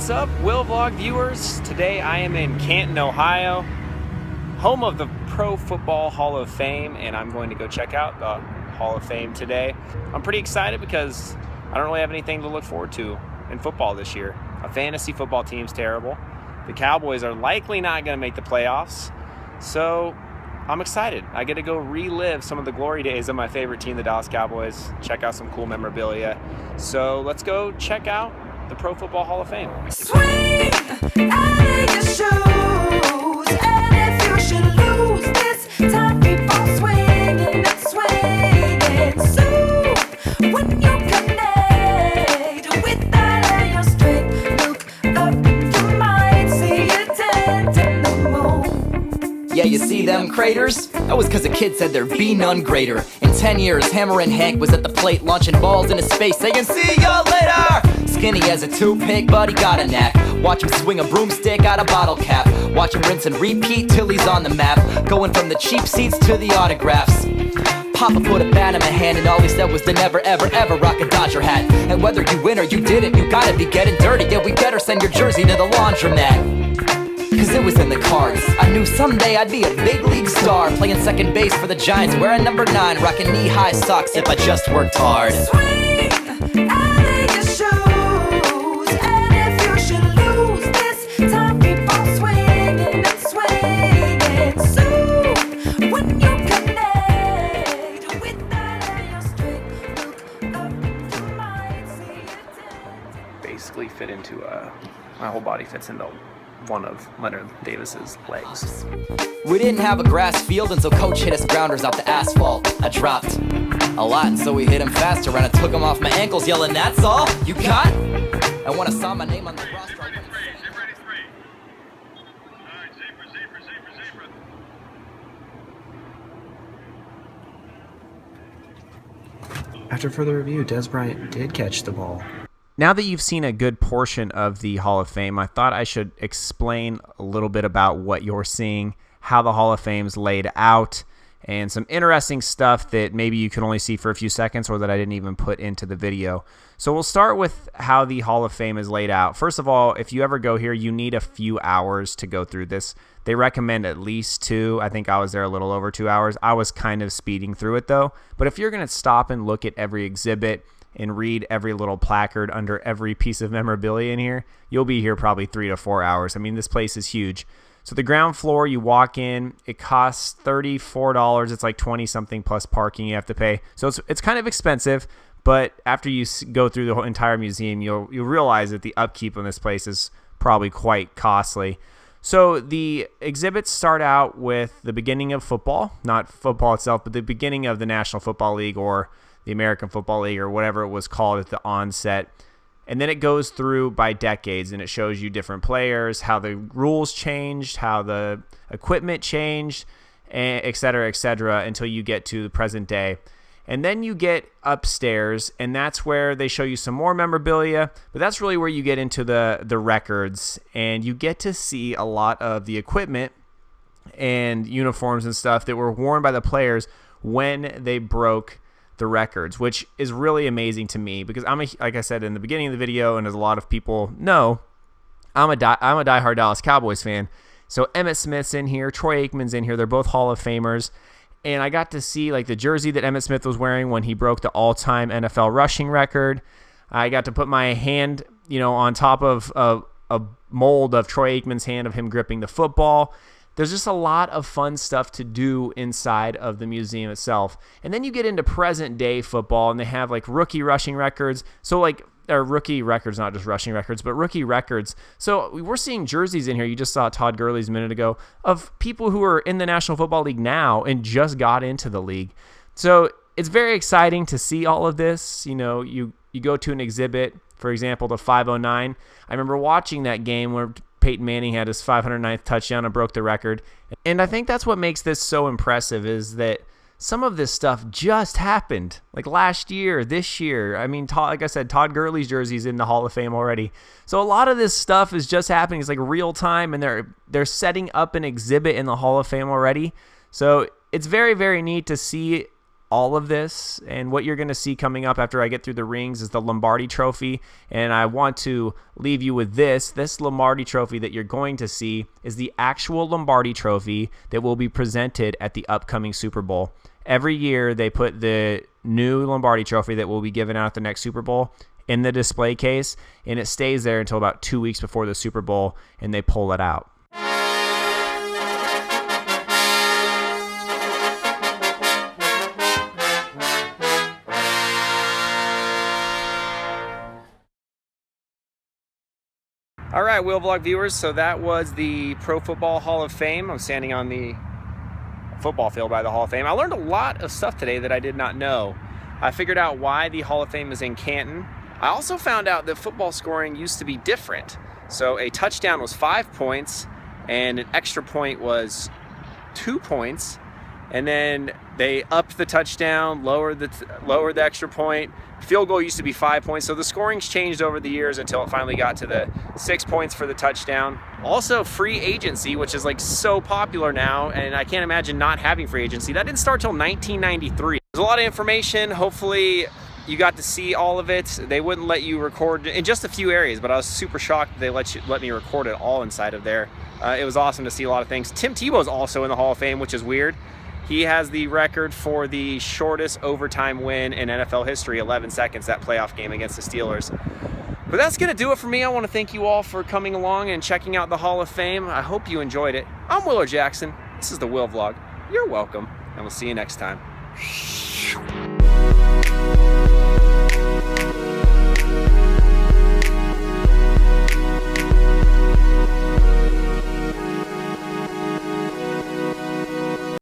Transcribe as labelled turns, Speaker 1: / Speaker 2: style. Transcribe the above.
Speaker 1: What's up, Will Vlog viewers? Today I am in Canton, Ohio, home of the Pro Football Hall of Fame, and I'm going to go check out the Hall of Fame today. I'm pretty excited because I don't really have anything to look forward to in football this year. A fantasy football team's terrible. The Cowboys are likely not going to make the playoffs, so I'm excited. I get to go relive some of the glory days of my favorite team, the Dallas Cowboys, check out some cool memorabilia. So let's go check out the Pro Football Hall of Fame.
Speaker 2: Swing out of your shoes, and if you should lose this time, keep on swinging and swinging. So when you connect with that iron strength, look up in your mind, see a dent in the moon.
Speaker 3: Yeah, you see them craters? That was cause a kid said there'd be none greater. In 10 years, Hammer and Hank was at the plate launching balls into space saying, see ya later! Skinny as a toothpick, but he got a knack. Watch him swing a broomstick out a bottle cap. Watch him rinse and repeat till he's on the map. Going from the cheap seats to the autographs. Papa put a bat in my hand and all he said was to never ever ever rock a Dodger hat. And whether you win or you didn't, you gotta be getting dirty. Yeah, we better send your jersey to the laundromat. Cause it was in the cards. I knew someday I'd be a big league star, playing second base for the Giants, wearing number 9, rocking knee-high socks if I just worked hard.
Speaker 2: Swing out of your shoes, and if you should lose this time, keep on swinging and swinging. So when you connect with that iron strength, look up into my see it.
Speaker 1: Basically fit into, my whole body fits into one of Leonard Davis's legs.
Speaker 3: We didn't have a grass field, and so coach hit us grounders out the asphalt. I dropped a lot, and so we hit him faster, and I took him off my ankles, yelling, that's all you got? And when I saw my name on the roster, I
Speaker 4: After further review, Des Bryant did catch the ball.
Speaker 1: Now that you've seen a good portion of the Hall of Fame, I thought I should explain a little bit about what you're seeing, how the Hall of Fame's laid out, and some interesting stuff that maybe you can only see for a few seconds or that I didn't even put into the video. So we'll start with how the Hall of Fame is laid out. First of all, if you ever go here, you need a few hours to go through this. They recommend at least 2. I think I was there a little over 2 hours. I was kind of speeding through it though. But if you're going to stop and look at every exhibit and read every little placard under every piece of memorabilia in here, you'll be here probably 3 to 4 hours. I mean, this place is huge. So the ground floor, you walk in, it costs $34. It's like 20 something plus parking you have to pay. So it's kind of expensive, but after you go through the whole entire museum, you'll realize that the upkeep on this place is probably quite costly. So the exhibits start out with the beginning of football, not football itself, but the beginning of the National Football League or the American Football League or whatever it was called at the onset. And then it goes through by decades, and it shows you different players, how the rules changed, how the equipment changed, et cetera, until you get to the present day. And then you get upstairs, and that's where they show you some more memorabilia, but that's really where you get into the records, and you get to see a lot of the equipment and uniforms and stuff that were worn by the players when they broke the records, which is really amazing to me because like I said in the beginning of the video, and as a lot of people know, I'm a diehard Dallas Cowboys fan. So Emmitt Smith's in here, Troy Aikman's in here. They're both Hall of Famers, and I got to see like the jersey that Emmitt Smith was wearing when he broke the all-time NFL rushing record. I got to put my hand, on top of a mold of Troy Aikman's hand of him gripping the football. There's just a lot of fun stuff to do inside of the museum itself. And then you get into present day football, and they have like rookie rushing records. So like, or rookie records, not just rushing records, but rookie records. So we're seeing jerseys in here. You just saw Todd Gurley's a minute ago of people who are in the National Football League now and just got into the league. So it's very exciting to see all of this. You go to an exhibit, for example, the 509. I remember watching that game where Peyton Manning had his 509th touchdown and broke the record. And I think that's what makes this so impressive is that some of this stuff just happened. Like last year, this year. I mean, like I said, Todd Gurley's jersey's in the Hall of Fame already. So a lot of this stuff is just happening. It's like real time, and they're setting up an exhibit in the Hall of Fame already. So it's very, very neat to see all of this. And what you're going to see coming up after I get through the rings is the Lombardi Trophy. And I want to leave you with this. This Lombardi Trophy that you're going to see is the actual Lombardi Trophy that will be presented at the upcoming Super Bowl. Every year they put the new Lombardi Trophy that will be given out at the next Super Bowl in the display case, and it stays there until about 2 weeks before the Super Bowl, and they pull it out. All right, Wheel Vlog viewers, so that was the Pro Football Hall of Fame. I'm standing on the football field by the Hall of Fame. I learned a lot of stuff today that I did not know. I figured out why the Hall of Fame is in Canton. I also found out that football scoring used to be different. So a touchdown was 5 points and an extra point was 2 points. And then they upped the touchdown, lowered the extra point. Field goal used to be 5 points. So the scoring's changed over the years until it finally got to the 6 points for the touchdown. Also free agency, which is like so popular now, and I can't imagine not having free agency. That didn't start till 1993. There's a lot of information. Hopefully you got to see all of it. They wouldn't let you record in just a few areas, but I was super shocked that they let me record it all inside of there. It was awesome to see a lot of things. Tim Tebow's also in the Hall of Fame, which is weird. He has the record for the shortest overtime win in NFL history, 11 seconds, that playoff game against the Steelers. But that's going to do it for me. I want to thank you all for coming along and checking out the Hall of Fame. I hope you enjoyed it. I'm Willer Jackson. This is the Will Vlog. You're welcome, and we'll see you next time.